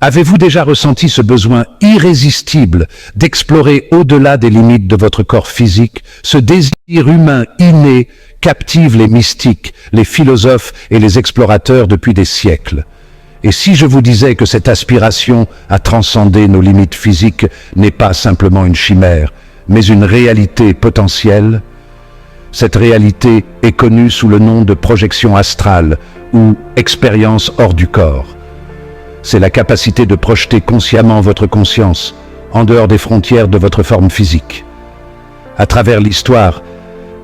Avez-vous déjà ressenti ce besoin irrésistible d'explorer au-delà des limites de votre corps physique? Ce désir humain inné captive les mystiques, les philosophes et les explorateurs depuis des siècles. Et si je vous disais que cette aspiration à transcender nos limites physiques n'est pas simplement une chimère, mais une réalité potentielle? Cette réalité est connue sous le nom de projection astrale ou expérience hors du corps. C'est la capacité de projeter consciemment votre conscience en dehors des frontières de votre forme physique. À travers l'histoire,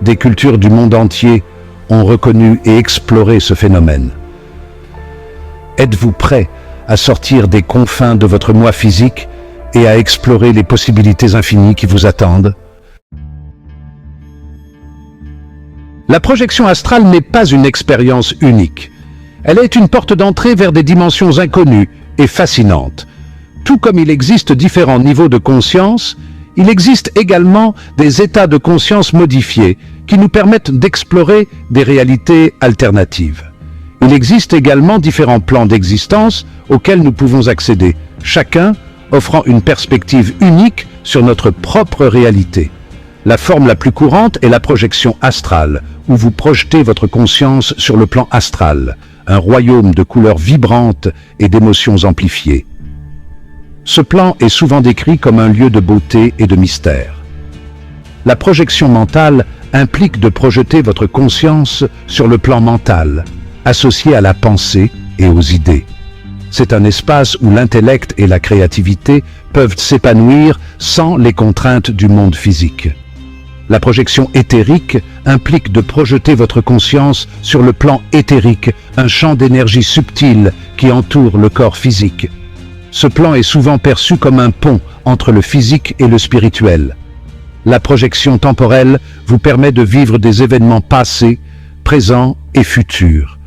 des cultures du monde entier ont reconnu et exploré ce phénomène. Êtes-vous prêt à sortir des confins de votre moi physique et à explorer les possibilités infinies qui vous attendent? La projection astrale n'est pas une expérience unique. Elle est une porte d'entrée vers des dimensions inconnues et fascinantes. Tout comme il existe différents niveaux de conscience, il existe également des états de conscience modifiés qui nous permettent d'explorer des réalités alternatives. Il existe également différents plans d'existence auxquels nous pouvons accéder, chacun offrant une perspective unique sur notre propre réalité. La forme la plus courante est la projection astrale, où vous projetez votre conscience sur le plan astral, un royaume de couleurs vibrantes et d'émotions amplifiées. Ce plan est souvent décrit comme un lieu de beauté et de mystère. La projection mentale implique de projeter votre conscience sur le plan mental, associé à la pensée et aux idées. C'est un espace où l'intellect et la créativité peuvent s'épanouir sans les contraintes du monde physique. La projection éthérique implique de projeter votre conscience sur le plan éthérique, un champ d'énergie subtile qui entoure le corps physique. Ce plan est souvent perçu comme un pont entre le physique et le spirituel. La projection temporelle vous permet de vivre des événements passés, présents et futurs.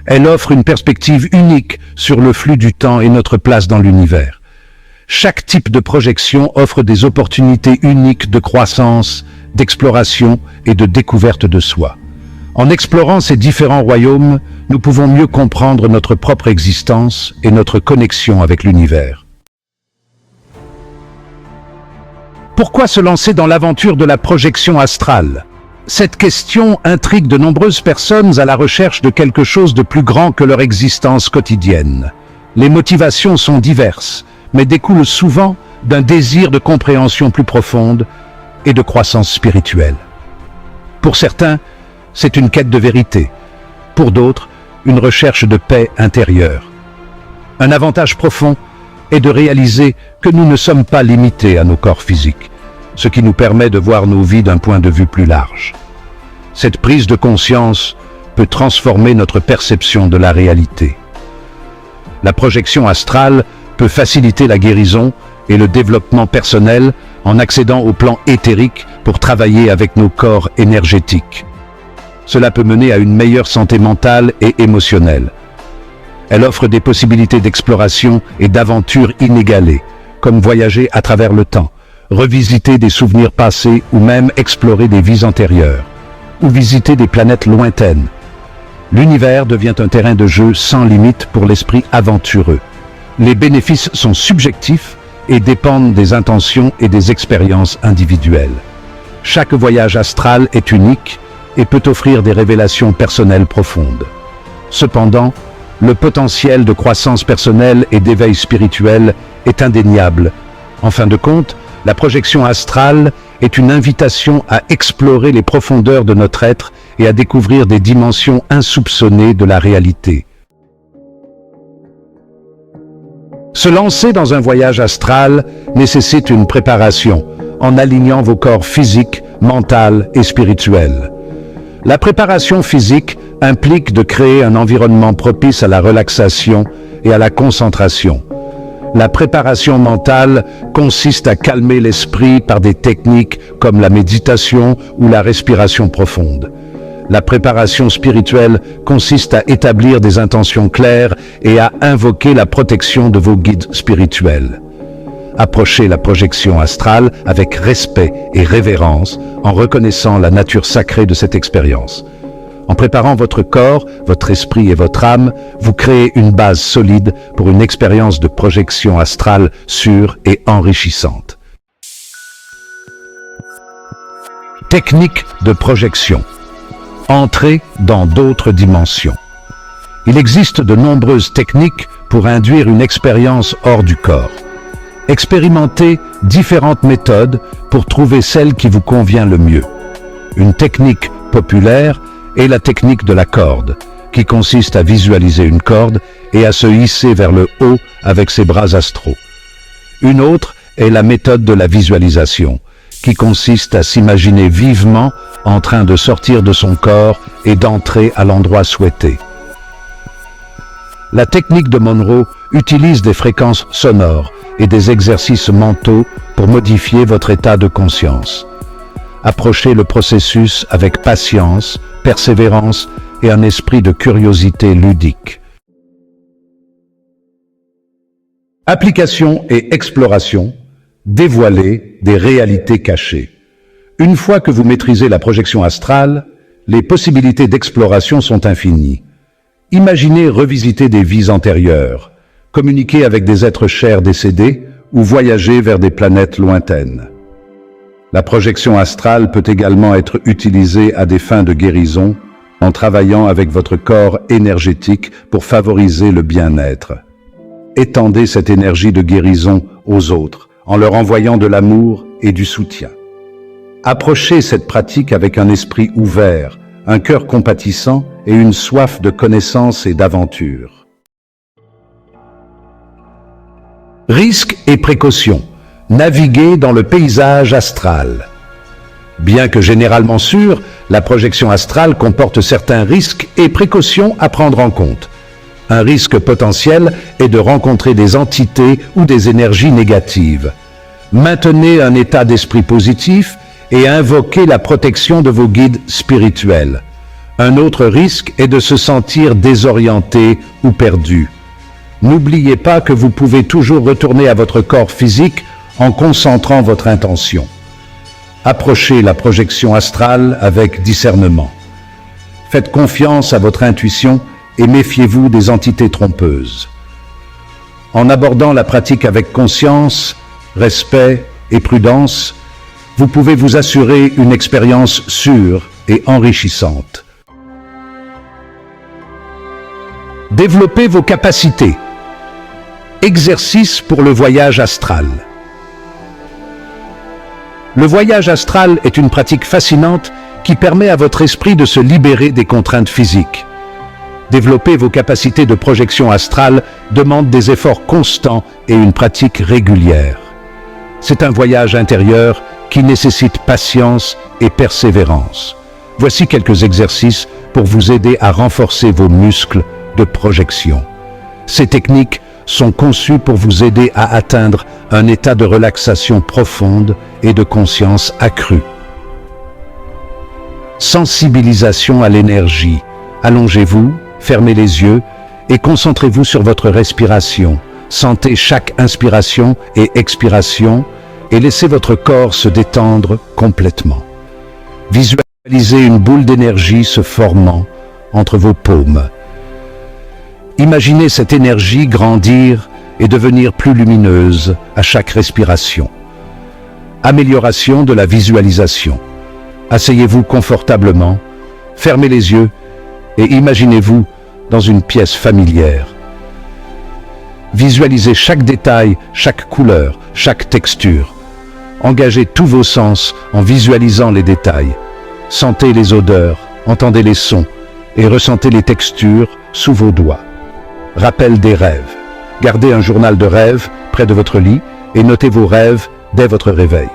Elle offre une perspective unique sur le flux du temps et notre place dans l'univers. Chaque type de projection offre des opportunités uniques de croissance, d'exploration et de découverte de soi. En explorant ces différents royaumes, nous pouvons mieux comprendre notre propre existence et notre connexion avec l'univers. Pourquoi se lancer dans l'aventure de la projection astrale? Cette question intrigue de nombreuses personnes à la recherche de quelque chose de plus grand que leur existence quotidienne. Les motivations sont diverses, mais découlent souvent d'un désir de compréhension plus profonde et de croissance spirituelle. Pour certains, c'est une quête de vérité. Pour d'autres, une recherche de paix intérieure. Un avantage profond est de réaliser que nous ne sommes pas limités à nos corps physiques, ce qui nous permet de voir nos vies d'un point de vue plus large. Cette prise de conscience peut transformer notre perception de la réalité. La projection astrale peut faciliter la guérison et le développement personnel en accédant au plan éthérique pour travailler avec nos corps énergétiques. Cela peut mener à une meilleure santé mentale et émotionnelle. Elle offre des possibilités d'exploration et d'aventure inégalées, comme voyager à travers le temps, revisiter des souvenirs passés ou même explorer des vies antérieures, ou visiter des planètes lointaines. L'univers devient un terrain de jeu sans limite pour l'esprit aventureux. Les bénéfices sont subjectifs et dépendent des intentions et des expériences individuelles. Chaque voyage astral est unique et peut offrir des révélations personnelles profondes. Cependant, le potentiel de croissance personnelle et d'éveil spirituel est indéniable. En fin de compte, la projection astrale est une invitation à explorer les profondeurs de notre être et à découvrir des dimensions insoupçonnées de la réalité. Se lancer dans un voyage astral nécessite une préparation, en alignant vos corps physiques, mental et spirituel. La préparation physique implique de créer un environnement propice à la relaxation et à la concentration. La préparation mentale consiste à calmer l'esprit par des techniques comme la méditation ou la respiration profonde. La préparation spirituelle consiste à établir des intentions claires et à invoquer la protection de vos guides spirituels. Approchez la projection astrale avec respect et révérence en reconnaissant la nature sacrée de cette expérience. En préparant votre corps, votre esprit et votre âme, vous créez une base solide pour une expérience de projection astrale sûre et enrichissante. Technique de projection. Entrez dans d'autres dimensions. Il existe de nombreuses techniques pour induire une expérience hors du corps. Expérimentez différentes méthodes pour trouver celle qui vous convient le mieux. Une technique populaire est la technique de la corde, qui consiste à visualiser une corde et à se hisser vers le haut avec ses bras astraux. Une autre est la méthode de la visualisation, qui consiste à s'imaginer vivement en train de sortir de son corps et d'entrer à l'endroit souhaité. La technique de Monroe utilise des fréquences sonores et des exercices mentaux pour modifier votre état de conscience. Approchez le processus avec patience, persévérance et un esprit de curiosité ludique. Application et exploration, dévoiler des réalités cachées. Une fois que vous maîtrisez la projection astrale, les possibilités d'exploration sont infinies. Imaginez revisiter des vies antérieures, communiquer avec des êtres chers décédés ou voyager vers des planètes lointaines. La projection astrale peut également être utilisée à des fins de guérison, en travaillant avec votre corps énergétique pour favoriser le bien-être. Étendez cette énergie de guérison aux autres, en leur envoyant de l'amour et du soutien. Approchez cette pratique avec un esprit ouvert, un cœur compatissant et une soif de connaissance et d'aventure. Risques et précautions. Naviguer dans le paysage astral. Bien que généralement sûre, la projection astrale comporte certains risques et précautions à prendre en compte. Un risque potentiel est de rencontrer des entités ou des énergies négatives. Maintenez un état d'esprit positif et invoquez la protection de vos guides spirituels. Un autre risque est de se sentir désorienté ou perdu. N'oubliez pas que vous pouvez toujours retourner à votre corps physique en concentrant votre intention. Approchez la projection astrale avec discernement. Faites confiance à votre intuition et méfiez-vous des entités trompeuses. En abordant la pratique avec conscience, respect et prudence, vous pouvez vous assurer une expérience sûre et enrichissante. Développez vos capacités. Exercice pour le voyage astral. Le voyage astral est une pratique fascinante qui permet à votre esprit de se libérer des contraintes physiques. Développer vos capacités de projection astrale demande des efforts constants et une pratique régulière. C'est un voyage intérieur qui nécessite patience et persévérance. Voici quelques exercices pour vous aider à renforcer vos muscles de projection. Ces techniques sont conçues pour vous aider à atteindre un état de relaxation profonde et de conscience accrue. Sensibilisation à l'énergie. Allongez-vous, fermez les yeux et concentrez-vous sur votre respiration. Sentez chaque inspiration et expiration et laissez votre corps se détendre complètement. Visualisez une boule d'énergie se formant entre vos paumes. Imaginez cette énergie grandir et devenir plus lumineuse à chaque respiration. Amélioration de la visualisation. Asseyez-vous confortablement, fermez les yeux et imaginez-vous dans une pièce familière. Visualisez chaque détail, chaque couleur, chaque texture. Engagez tous vos sens en visualisant les détails. Sentez les odeurs, entendez les sons et ressentez les textures sous vos doigts. Rappel des rêves. Gardez un journal de rêves près de votre lit et notez vos rêves dès votre réveil.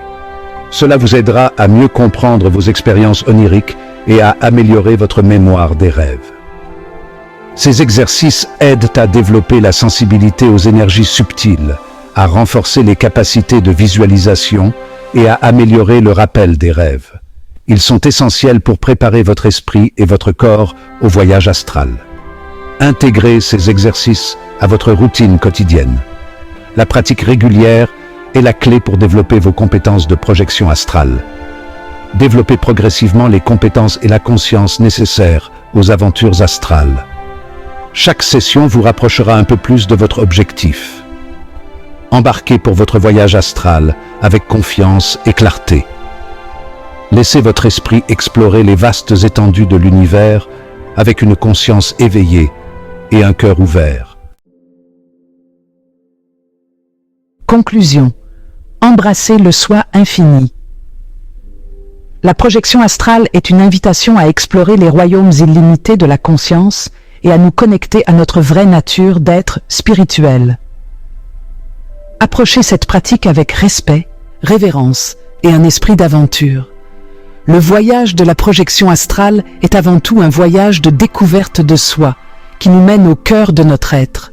Cela vous aidera à mieux comprendre vos expériences oniriques et à améliorer votre mémoire des rêves. Ces exercices aident à développer la sensibilité aux énergies subtiles, à renforcer les capacités de visualisation et à améliorer le rappel des rêves. Ils sont essentiels pour préparer votre esprit et votre corps au voyage astral. Intégrez ces exercices à votre routine quotidienne. La pratique régulière est la clé pour développer vos compétences de projection astrale. Développez progressivement les compétences et la conscience nécessaires aux aventures astrales. Chaque session vous rapprochera un peu plus de votre objectif. Embarquez pour votre voyage astral avec confiance et clarté. Laissez votre esprit explorer les vastes étendues de l'univers avec une conscience éveillée et un cœur ouvert. Conclusion. Embrassez le soi infini. La projection astrale est une invitation à explorer les royaumes illimités de la conscience et à nous connecter à notre vraie nature d'être spirituel. Approchez cette pratique avec respect, révérence et un esprit d'aventure. Le voyage de la projection astrale est avant tout un voyage de découverte de soi, qui nous mène au cœur de notre être.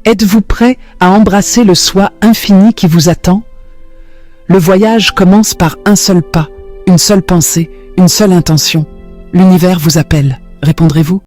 Êtes-vous prêt à embrasser le soi infini qui vous attend? Le voyage commence par un seul pas, une seule pensée, une seule intention. L'univers vous appelle. Répondrez-vous?